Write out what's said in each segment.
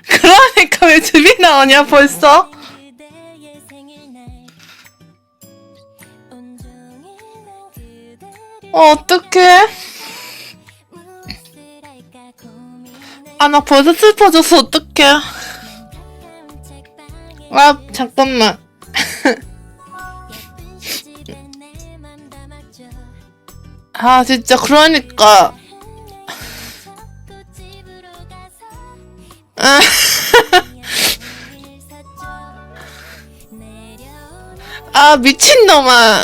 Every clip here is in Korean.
그러니까 왜 즙이 나오냐 벌써? 어떡해? 아, 나 벌써 슬퍼졌어. 어떡해? 아, 잠깐만. 아, 진짜 그러니까. 아, 미친놈아.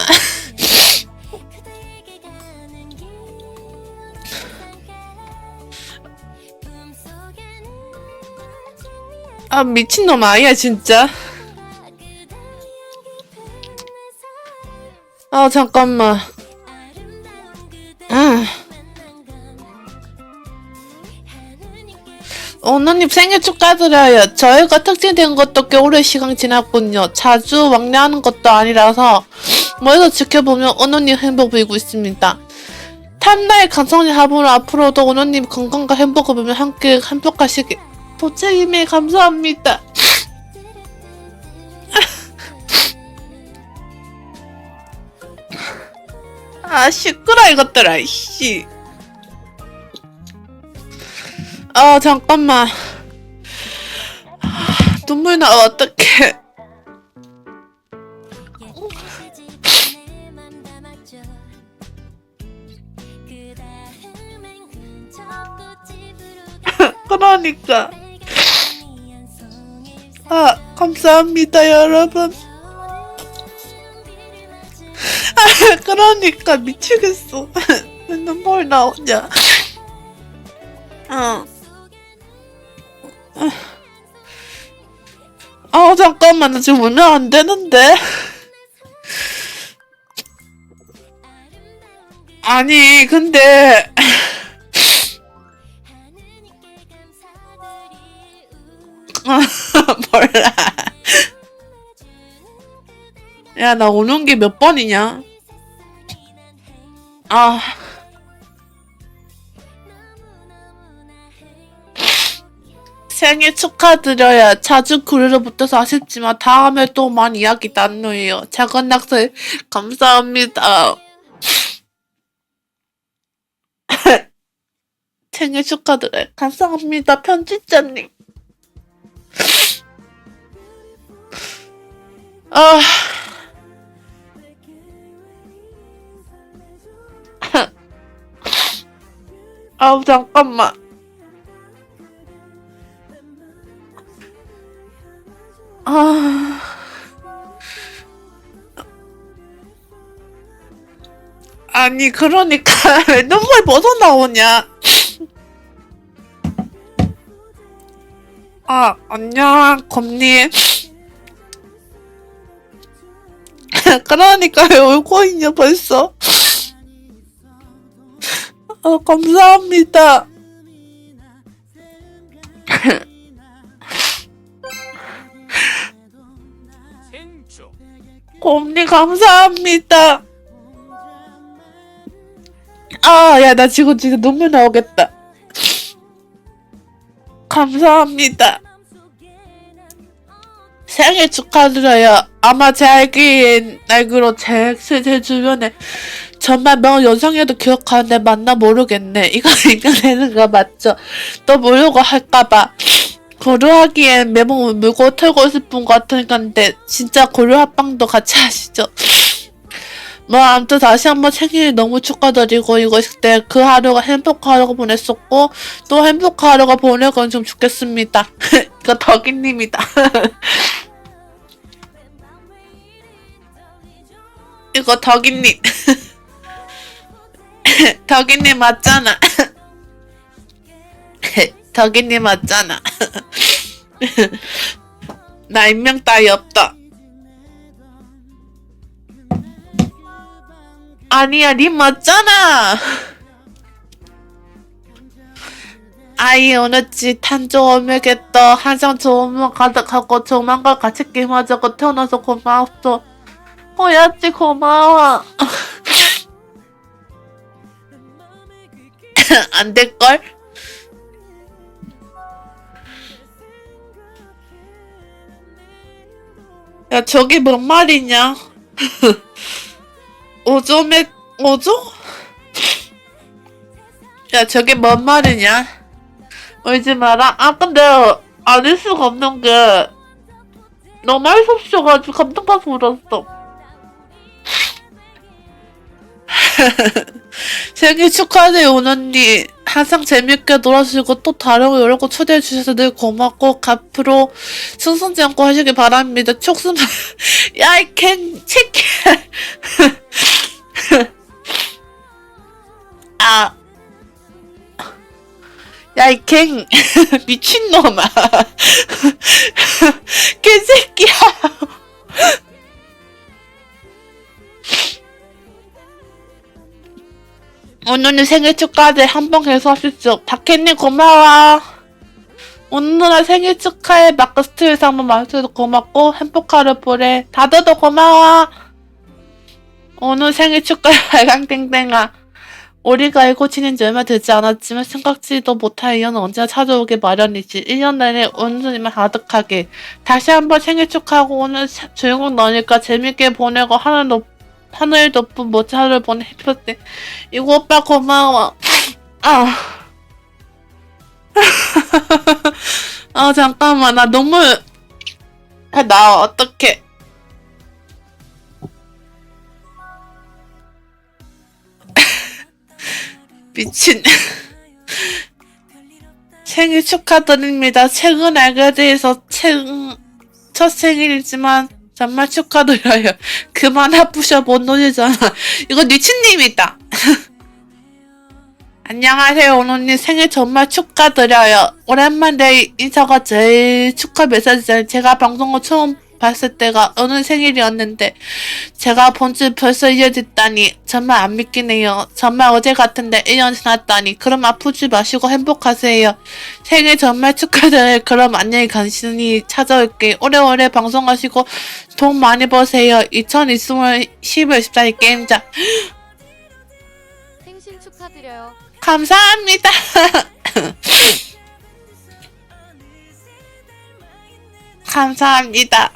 아, 미친놈 아니야, 진짜. 아, 잠깐만. 오너님 생일 축하드려요. 저희가 특징된 것도 꽤 오랜 시간 지났군요. 자주 왕래하는 것도 아니라서 멀리서 지켜보면 오너님 행복 보이고 있습니다. 탐나의 감성의 합으로 앞으로도 오너님 건강과 행복을 보며 함께 행복하시길. 도책이메 감사합니다. 아, 시끄러 이것들아, 이씨. 아, 잠깐만. 눈물 나, 어떡해. 그러니까. 아, 감사합니다, 여러분. 아, 그러니까 미치겠어. 왜 눈물 나오냐. 아, 잠깐만. 나 지금 울면 안 되는데. 아니, 근데. 몰라. 야, 나 우는 게 몇 번이냐? 아. 생일 축하드려요. 자주 글을 못해서 아쉽지만 다음에 또 많이 이야기 나누어요. 작은 낙서 감사합니다. 생일 축하드려요. 감사합니다. 편집자님. 아. 아우, 잠깐만. 아. 아니, 그러니까 왜 눈물 벗어 나오냐? 아, 안녕, 곰님. 그러니까 왜 울고 있냐, 벌써? 감사합니다. 곰님, 감사합니다. 아, 야, 나 지금 진짜 눈물 나오겠다. 감사합니다. 생일 축하드려요. 아마 제 알기엔 알기로 제 주변에 정말 명 여성애도 기억하는데 맞나 모르겠네. 이거 읽어내는 거 맞죠? 또 모르고 할까봐. 고려하기엔 매번 물고 털고 싶은 것 같은데 진짜 고려 합방도 같이 하시죠. 뭐 아무튼 다시 한번 생일 너무 축하드리고 이거 때 그 하루가 행복하려고 보냈었고 또 행복하려고 보내건 좀 좋겠습니다. 이거 덕이님이다. 이거 덕이님. 덕이님 맞잖아. 덕이님 맞잖아. 나 인명 따위 없다. 아니야, 님 맞잖아. 아이 오늘치 탄조 오메겠다. 항상 좋으면 가득하고 조만간 같이 게임하자고 태어나서 고마웠어. 호야지 고마워. 안 될걸? 야, 저게 뭔 말이냐? 오조? 야, 저게 뭔 말이냐? 울지 마라. 아, 근데, 아닐 수가 없는 게, 너무 맛있어가지고 감동받아서 울었어. 생일 축하해요, 오너님. 항상 재밌게 놀아주시고 또 다른 거 여러 거 초대해주셔서 늘 고맙고 앞으로 승승지 않고 하시길 바랍니다. 촉수만 야, 이 치킨 아, 야, 이 미친놈아. 개새끼야. 오늘은 생일 축하들 한번 계속 하시죠. 박혜님 고마워. 오늘 누나 생일 축하해. 마크스트에서 한번 만나줘서 고맙고 행복하를 보내. 다들도 고마워. 오늘 생일 축하해. 발광땡땡아. 우리가 알고 지낸 지 얼마 되지 않았지만 생각지도 못할 인연은 언제나 찾아오기 마련이지. 1년 내내 온순이만 가득하게. 다시 한번 생일 축하하고 오늘 주인공 너니까 재밌게 보내고 하늘 덮은 멋진 하루를 보내. 해피버스데이. 이거 오빠 고마워. 아. 아, 잠깐만. 나 눈물. 나 어떡해. 미친. 생일 축하드립니다. 최근 알게 돼서 첫 생일이지만 정말 축하드려요. 그만 아프셔. 못 놀리잖아. 이거 니치님이다. 안녕하세요, 오너님. 생일 정말 축하드려요. 오랜만에 인사가 제일 축하 메시지잖아요. 제가 방송을 처음 봤을 때가 어느 생일이었는데 제가 본 지 벌써 1년 됐다니 정말 안 믿기네요. 정말 어제 같은데 1년 지났다니. 그럼 아프지 마시고 행복하세요. 생일 정말 축하드려요. 그럼 안녕히 간신히 찾아올게. 오래오래 방송하시고 돈 많이 버세요. 2020년 10월 14일 게임장. 생신 축하드려요. 감사합니다. 감사합니다.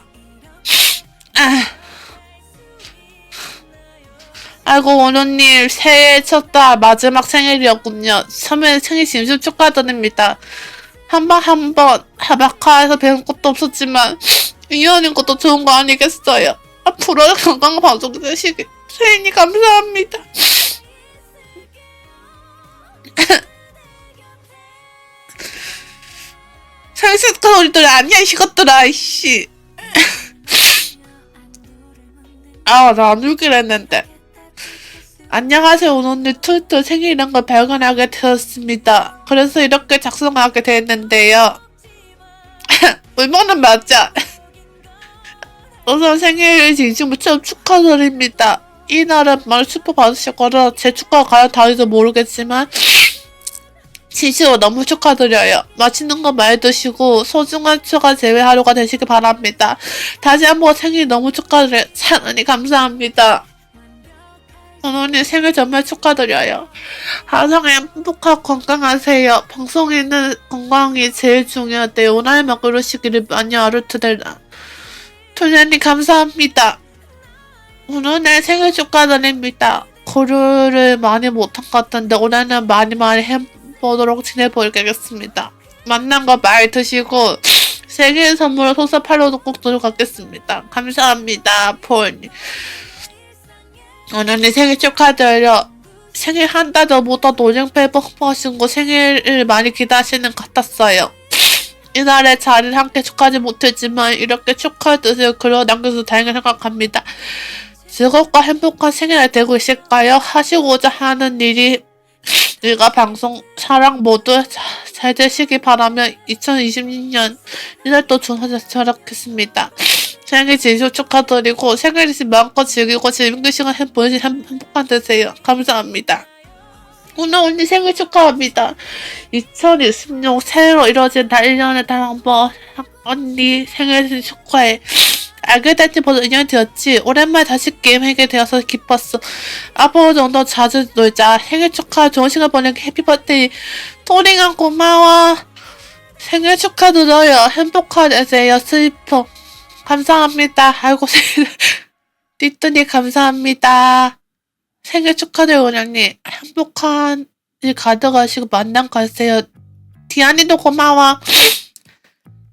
아이고, 오너님 새해 첫 달 마지막 생일이었군요. 처음에 생일 진심 축하드립니다. 한번 하바카에서 배운 것도 없었지만 이현인 것도 좋은 거 아니겠어요. 앞으로 건강한 방송 되시길. 세인이 감사합니다. 생일 축하드리들 아니야, 이것들아, 이씨. 아, 나 안 울기로 했는데. 안녕하세요, 오늘 트위터 생일이란 걸 발견하게 되었습니다. 그래서 이렇게 작성하게 됐는데요. 울면은 맞아. 우선 생일 진심으로 축하드립니다. 이날은 말 슈퍼 받으셨거나 제 축하가 과연 다른지 모르겠지만 진심으로 너무 축하드려요. 맛있는 거 많이 드시고 소중한 추가 재회하루가 되시길 바랍니다. 다시 한번 생일 너무 축하드려요. 사랑하니 감사합니다. 오늘 생일 정말 축하드려요. 항상 행복하고 건강하세요. 방송에는 건강이 제일 중요한데 오늘만 그러시기를 많이 아르트델라. 토냐님 감사합니다. 오늘 생일 축하드립니다. 고려를 많이 못한 것 같은데 오늘은 많이 해보도록 지내보겠습니다. 만난 거 많이 드시고 생일 선물로 소사팔로도 꼭 들어가겠습니다. 감사합니다. 폴님. 오늘 생일 축하드려. 생일 한 달 전부터 노랭패 뻥뻥하신 거 생일을 많이 기다리시는 것 같았어요. 이날의 자리를 함께 축하하지 못했지만 이렇게 축하해주세요. 글을 남겨서 다행히 생각합니다. 즐겁고 행복한 생일이 되고 있을까요? 하시고자 하는 일과 방송, 사랑 모두 잘 되시기 바라며 2026년 이날도 전화하겠습니다. 생일 진심 축하드리고 생일이신 마음껏 즐기고 재밌는 시간 보내신 행복한 되세요. 감사합니다. 오늘 언니 생일 축하합니다. 2026 새해로 이뤄진 달 1년에 단 한 번 언니 생일 축하해. 알게 될지 벌써 2년 되었지. 오랜만에 다시 게임하게 되어서 기뻤어. 앞으로 좀더 자주 놀자. 생일 축하, 좋은 시간 보내기 해피 버스데이. 토링아 고마워. 생일 축하드려요. 행복하게 되세요. 슬퍼. 감사합니다. 아이고, 띠뚜니 감사합니다. 생일 축하드려요, 원장님. 행복한 일 가져가시고 만남 가세요. 디아니도 고마워.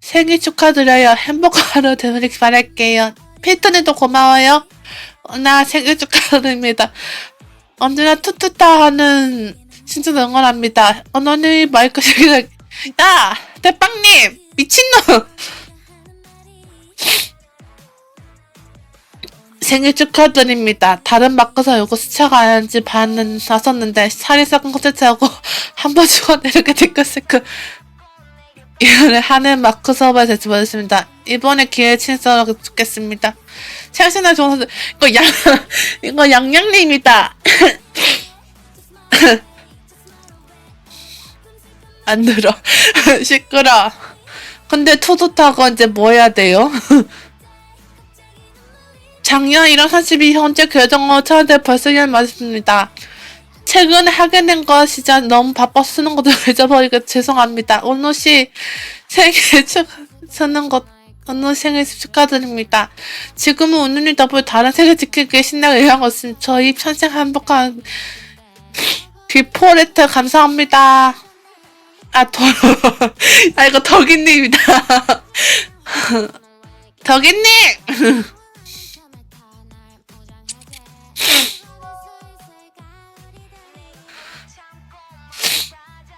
생일 축하드려요. 행복한 하루 되길 바랄게요. 피트니도 고마워요. 나 생일 축하드립니다. 언제나 투투타하는 신청 응원합니다. 언니 마이크 시작. 야! 대빵님! 미친놈! 생일 축하드립니다. 다른 마크서 요거 스쳐가 하는지 반은 나섰는데 살이 썩은 콘텐츠하고 한 번 주고 이렇게 댓글스크 이번에 하는 마크 수업에 대체 받았습니다. 이번에 기회 친서로 죽겠습니다. 최신의 종사들 이거 양양님이다. 안 들어. 시끄러. 근데 투두타고 이제 뭐 해야 돼요? 작년 1월 30일 현재 교정어 차대 벌써 1년 맞습니다. 최근에 하게 된 거 진짜 너무 바빠서 쓰는 것도 잊어버리고 죄송합니다. 오노씨 생일 쓰는 것 오노 생일 축하드립니다. 지금은 오늘이 덕분에 다른 생일 지키기에 신나게 일하고 있습니다. 저희 평생 행복한 비포레트 감사합니다. 아 이거 덕이님이다. 덕이님!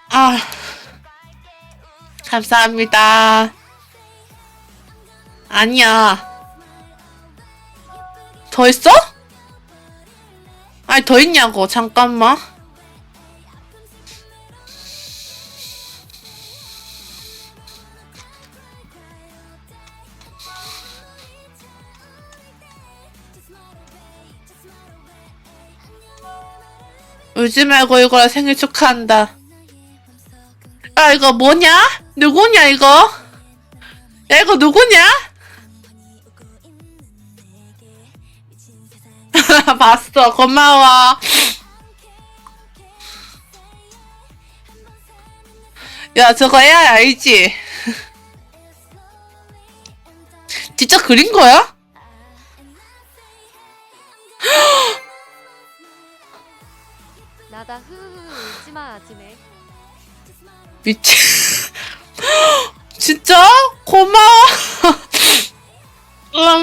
아, 감사합니다. 아니야. 더 있어? 아니, 더 있냐고. 잠깐만. 울지 말고 이거라 생일 축하한다. 아, 이거 뭐냐? 누구냐, 이거? 야, 이거 누구냐? 봤어. 고마워. 야, 저거 AI 알지? 진짜 그린 거야? 나다 흐흐흐 울지마 지네. 미친. 진짜? 고마워.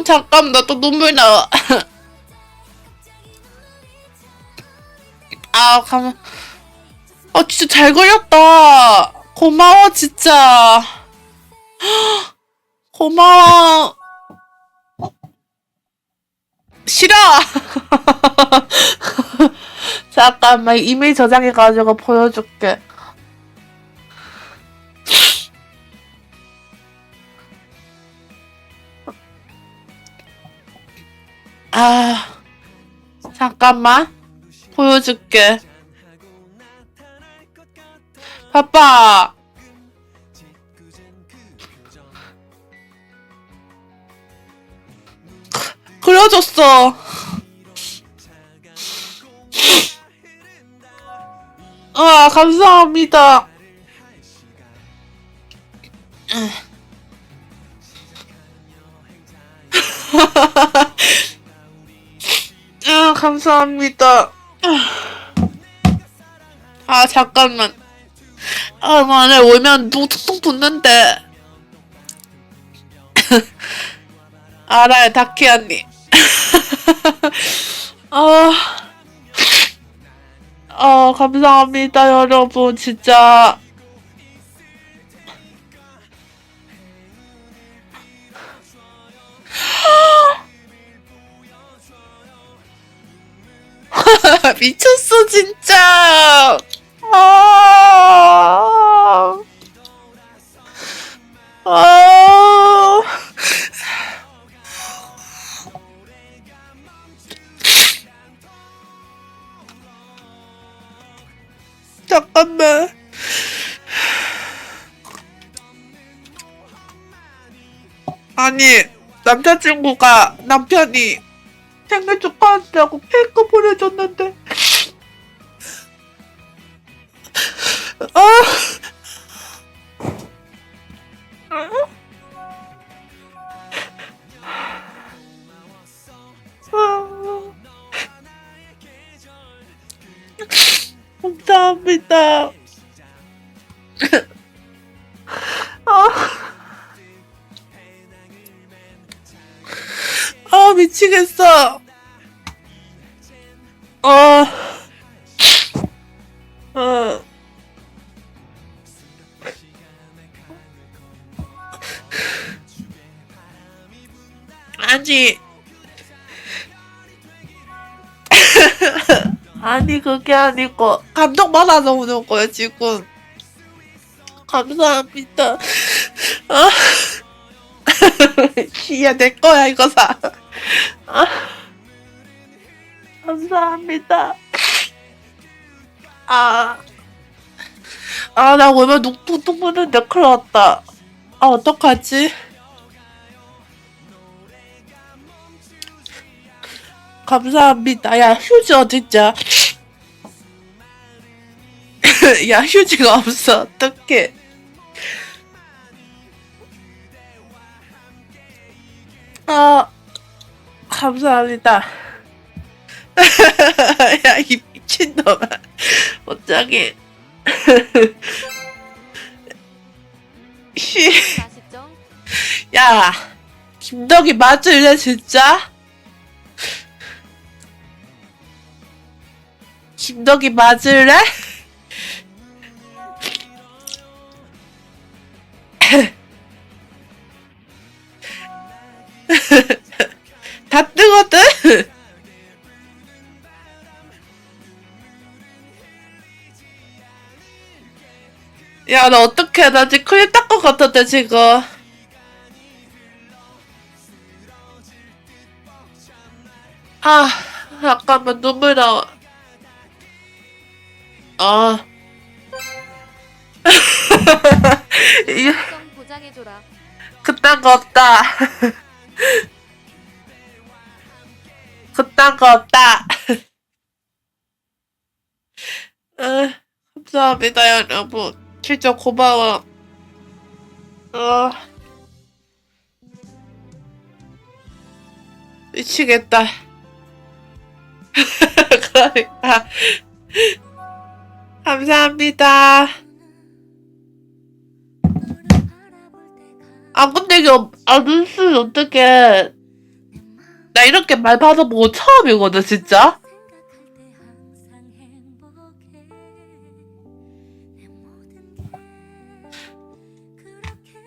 잠깐, 나 또 눈물 나와. 아, 가만. 진짜 잘 그렸다. 고마워, 진짜. 고마워. 싫어. 잠깐만, 이메일 저장해가지고 보여줄게. 아, 잠깐만. 보여줄게. 봐봐. 그려줬어. 감사합니다. 감사합니다. 잠깐만. 만에 오면 누구 툭툭 붙는데. 알아요, 다키 언니. 감사합니다, 여러분, 진짜. 미쳤어, 진짜. 잠깐만. 아니, 남편이 생일 축하한다고 케이크 보내줬는데. 감사합니다. 미치겠어. 어. 아니. 아니, 그게 아니고, 감동받아서 우는 거야, 지금. 감사합니다. 야, 내 거야, 이거 사. 감사합니다. 나 오늘 뚱뚱 부는데 큰일 났다. 어떡하지? 감사합니다. 야, 휴지 어딨냐? 야, 휴지가 없어. 어떡해. 감사합니다. 야, 이 미친놈아. 어쩌게. 맛있죠? 야, 김덕이 맞을래, 진짜? 김덕이 맞을래? 다 뜨거든? 야, 나 어떡해. 나 지금 큰일 날 것 같았대, 지금. 잠깐만, 눈물 나와. 성 보장해줘라. 그딴 거 없다. 그딴 거 없다. 감사합니다, 여러분. 진짜 고마워. 미치겠다. 그러니까. 감사합니다. 근데 이거, 눈수 어떡해. 나 이렇게 말 받아보고 처음이거든, 진짜?